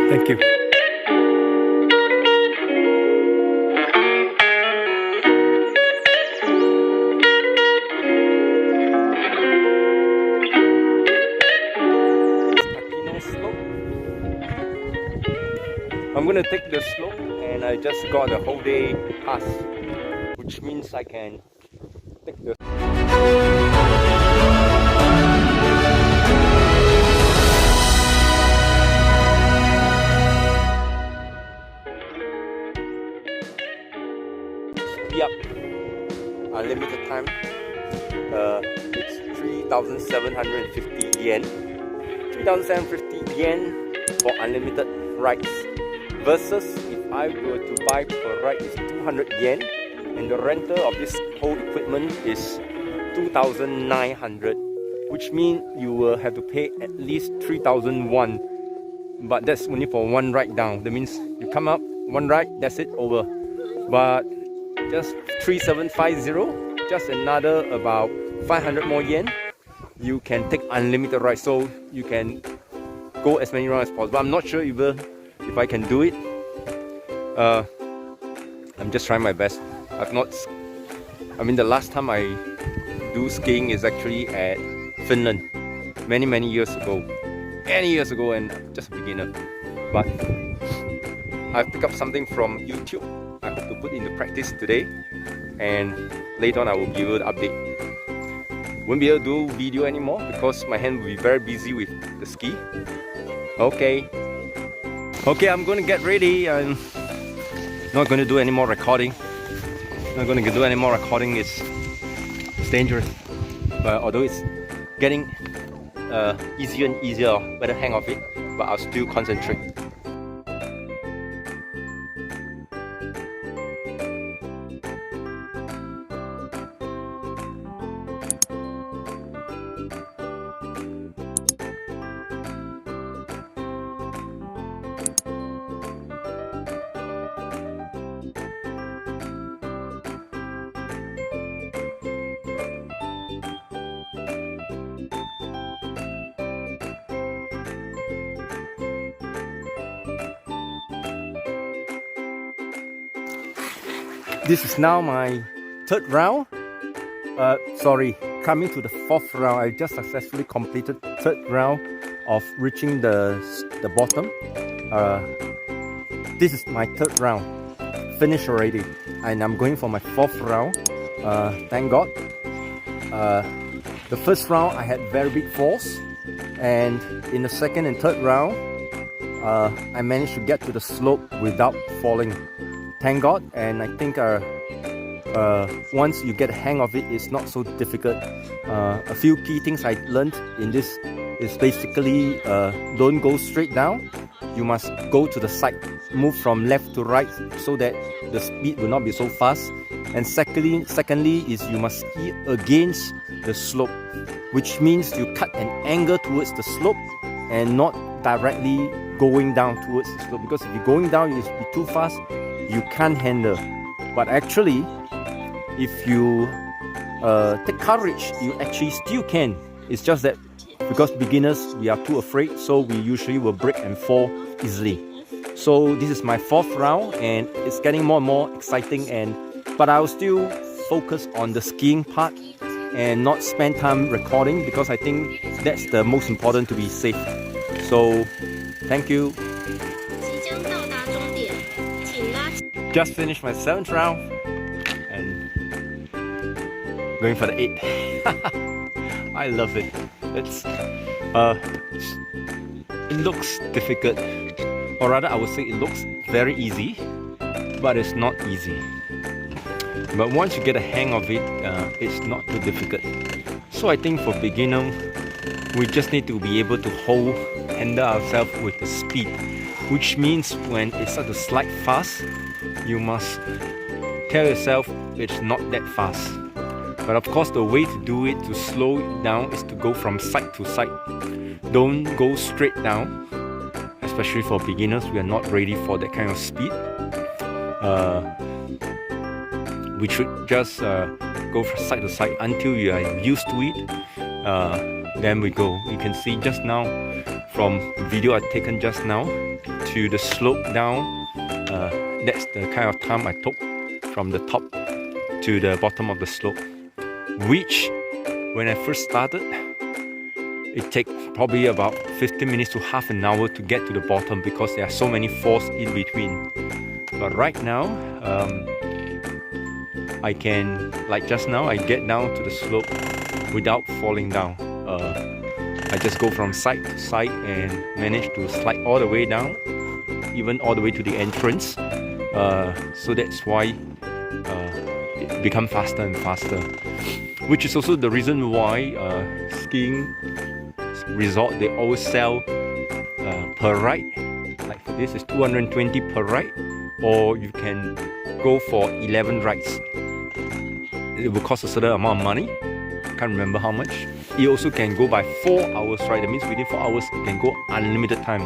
Thank you. Takino slope. I'm gonna take the slope, and I just got a whole day pass, which means I can take the up unlimited time. It's 3,750 yen. 3,750 yen for unlimited rides. Versus if I were to buy per ride is 200 yen, and the rental of this whole equipment is 2,900, which means you will have to pay at least 3,001. But that's only for one ride down. That means you come up, one ride, that's it, over. But just 3,750, just another about 500 more yen, you can take unlimited rides, so you can go as many rounds as possible. I'm not sure if I can do it. I'm just trying my best. The last time I do skiing is actually at Finland many years ago. And I'm just a beginner. But I've picked up something from YouTube. I hope to put into practice today, and later on I will be able to update. Won't be able to do video anymore because my hand will be very busy with the ski. Okay, I'm gonna get ready. I'm not gonna do any more recording. It's dangerous. But although it's getting easier and easier, better hang of it, but I'll still concentrate. This is now my third round. Coming to the fourth round. I just successfully completed third round of reaching the bottom. This is my third round, finished already, and I'm going for my fourth round. Thank God. The first round I had very big falls, and in the second and third round, I managed to get to the slope without falling. Thank God. And I think once you get a hang of it, it's not so difficult. A few key things I learned in this is basically don't go straight down. You must go to the side, move from left to right so that the speed will not be so fast. And secondly is you must ski against the slope, which means you cut an angle towards the slope and not directly going down towards the slope, because if you're going down, you'll be too fast, you can't handle. But actually, if you take courage, you actually still can. It's just that because beginners, we are too afraid, so we usually will break and fall easily. So this is my fourth round, and it's getting more and more exciting, but I will still focus on the skiing part and not spend time recording, because I think that's the most important, to be safe. So thank you. Just finished my 7th round and going for the 8th. I love it. It looks difficult, or rather I would say it looks very easy, but it's not easy. But once you get a hang of it, it's not too difficult. So I think for beginner, we just need to be able to handle ourselves with the speed, which means when it starts to slide fast, you must tell yourself it's not that fast. But of course, the way to do it, to slow it down, is to go from side to side. Don't go straight down, especially for beginners. We are not ready for that kind of speed. We should just go from side to side until you are used to it. Then we go. You can see just now from the video I've taken just now, to the slope down, that's the kind of time I took from the top to the bottom of the slope, which when I first started, it takes probably about 15 minutes to half an hour to get to the bottom because there are so many falls in between. But right now, I can, like just now, I get down to the slope without falling down. I just go from side to side and manage to slide all the way down, even all the way to the entrance. So that's why it becomes faster and faster. Which is also the reason why skiing resort, they always sell per ride. Like for this is 220 per ride, or you can go for 11 rides. It will cost a certain amount of money. Can't remember how much. You also can go by 4 hours ride. That means within 4 hours you can go unlimited time.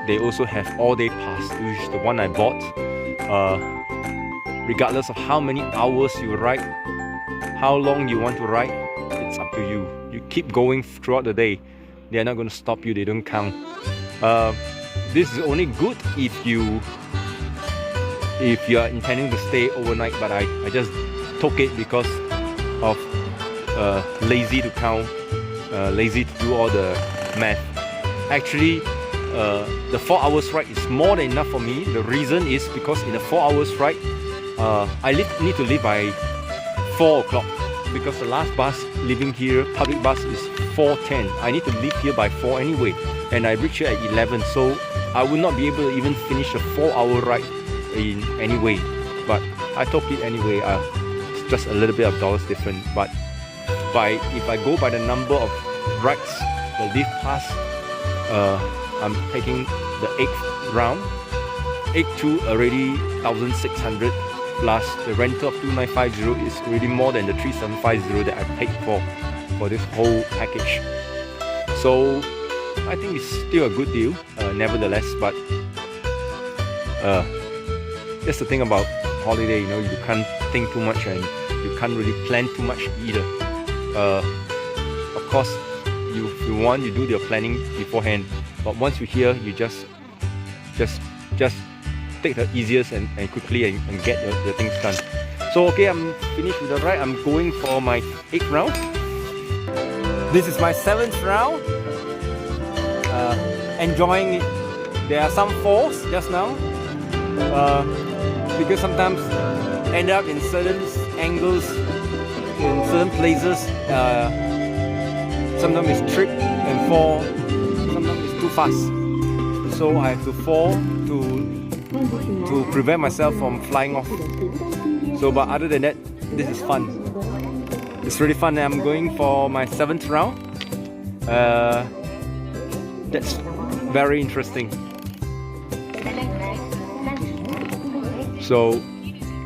They also have all-day pass, which is the one I bought. Regardless of how many hours you ride, how long you want to ride, it's up to you. You keep going throughout the day. They are not going to stop you. They don't count. This is only good if you are intending to stay overnight. But I just took it because of lazy to count, lazy to do all the math. Actually, the 4 hours ride is more than enough for me. The reason is because in the 4 hours ride, I need to leave by 4 o'clock because the last bus leaving here, public bus, is 4:10. I need to leave here by 4 anyway, and I reach here at 11, so I will not be able to even finish a 4-hour ride in any way. But I took it anyway. It's just a little bit of dollars different, but if I go by the number of rides, the lift pass, I'm taking the 8th round. 8-2 already 1,600 plus the rental of 2,950 is already more than the 3,750 that I paid for this whole package. So I think it's still a good deal, nevertheless. But that's the thing about holiday, you know, you can't think too much and you can't really plan too much either. Of course, if you want, you do your planning beforehand, but once you're here, you just take the easiest and quickly and get your things done. So okay, I'm finished with the ride. I'm going for my 8th round. This is my 7th round. Enjoying it. There are some falls just now, because sometimes end up in certain angles, in certain places. Sometimes it's trip and fall, sometimes it's too fast. So I have to fall to prevent myself from flying off. So, but other than that, this is fun. It's really fun. I'm going for my 7th round. That's very interesting. So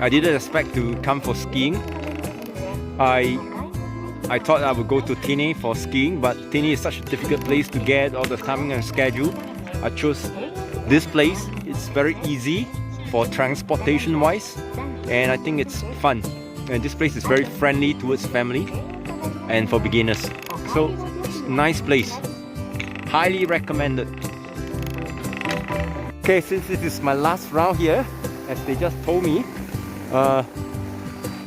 I didn't expect to come for skiing. I thought I would go to Takino for skiing, but Takino is such a difficult place to get all the timing and schedule. I chose this place. It's very easy for transportation wise, and I think it's fun. And this place is very friendly towards family and for beginners. So it's a nice place. Highly recommended. Okay, since this is my last round here, as they just told me,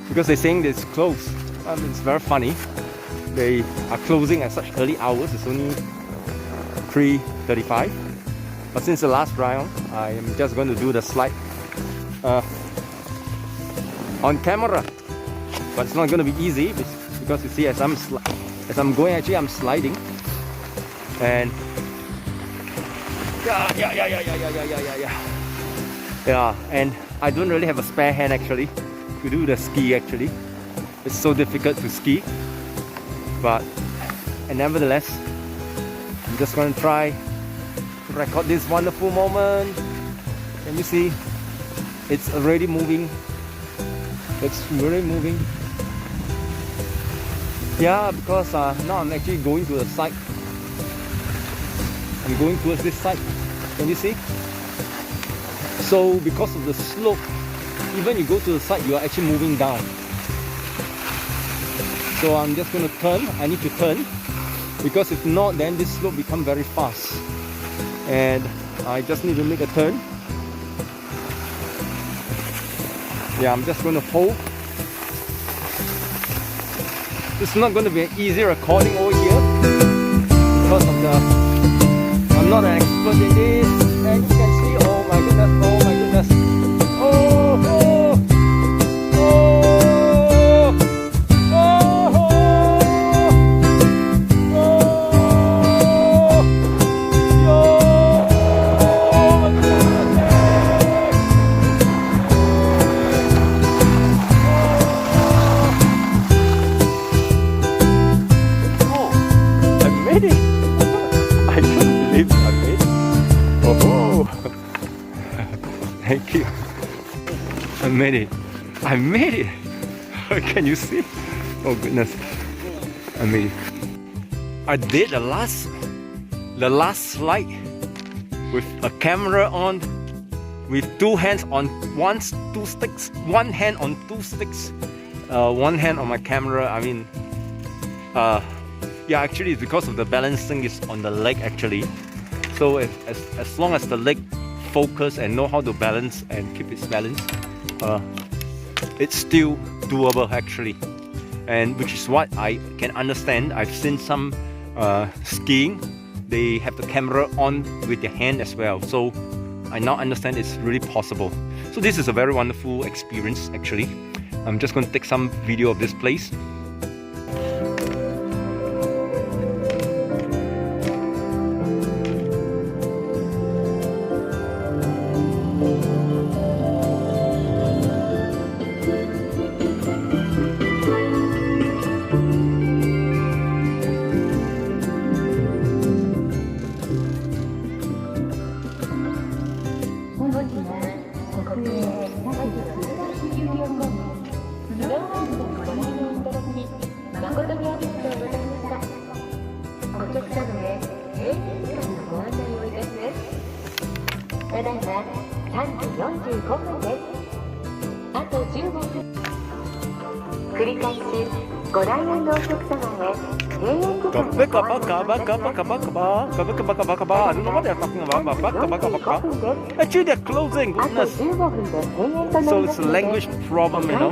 because they're saying it's closed. It's very funny. They are closing at such early hours. It's only 3:35. But since the last round, I am just going to do the slide on camera. But it's not going to be easy because you see, as I'm going, actually I'm sliding, and yeah, and I don't really have a spare hand actually to do the ski. Actually, it's so difficult to ski. And nevertheless, I'm just going to try to record this wonderful moment. Can you see? It's already moving. It's really moving. Yeah, because now I'm actually going to the side. I'm going towards this side. Can you see? So because of the slope, even you go to the side, you are actually moving down. So I'm just going to turn. I need to turn, because if not, then this slope becomes very fast. and I just need to make a turn. Yeah, I'm just going to hold. It's not going to be an easy recording over here because of the, I'm not an expert in this, and you can see, oh my goodness, oh my goodness, oh, oh, oh, oh, thank you. I made it. I made it. Can you see? Oh goodness. I made it. I did the last slide with a camera on, with two hands on one hand on two sticks, one hand on my camera. I mean, yeah, actually it's because of the balancing is on the leg actually. So as long as the leg focus and know how to balance and keep its balance, it's still doable actually, and which is what I can understand. I've seen some skiing, they have the camera on with their hand as well, so I now understand it's really possible. So this is a very wonderful experience actually. I'm just going to take some video of this place. I don't know what they're talking about. Actually, they're closing. Goodness. So it's a language problem, you know.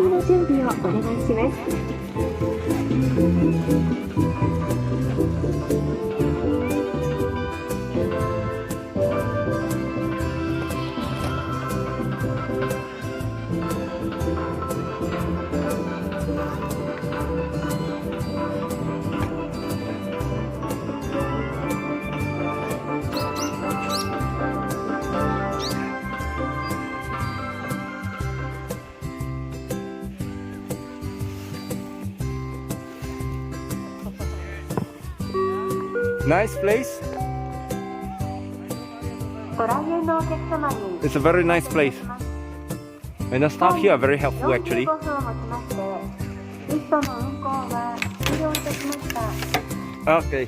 Nice place. It's a very nice place. And the staff here are very helpful actually. Okay.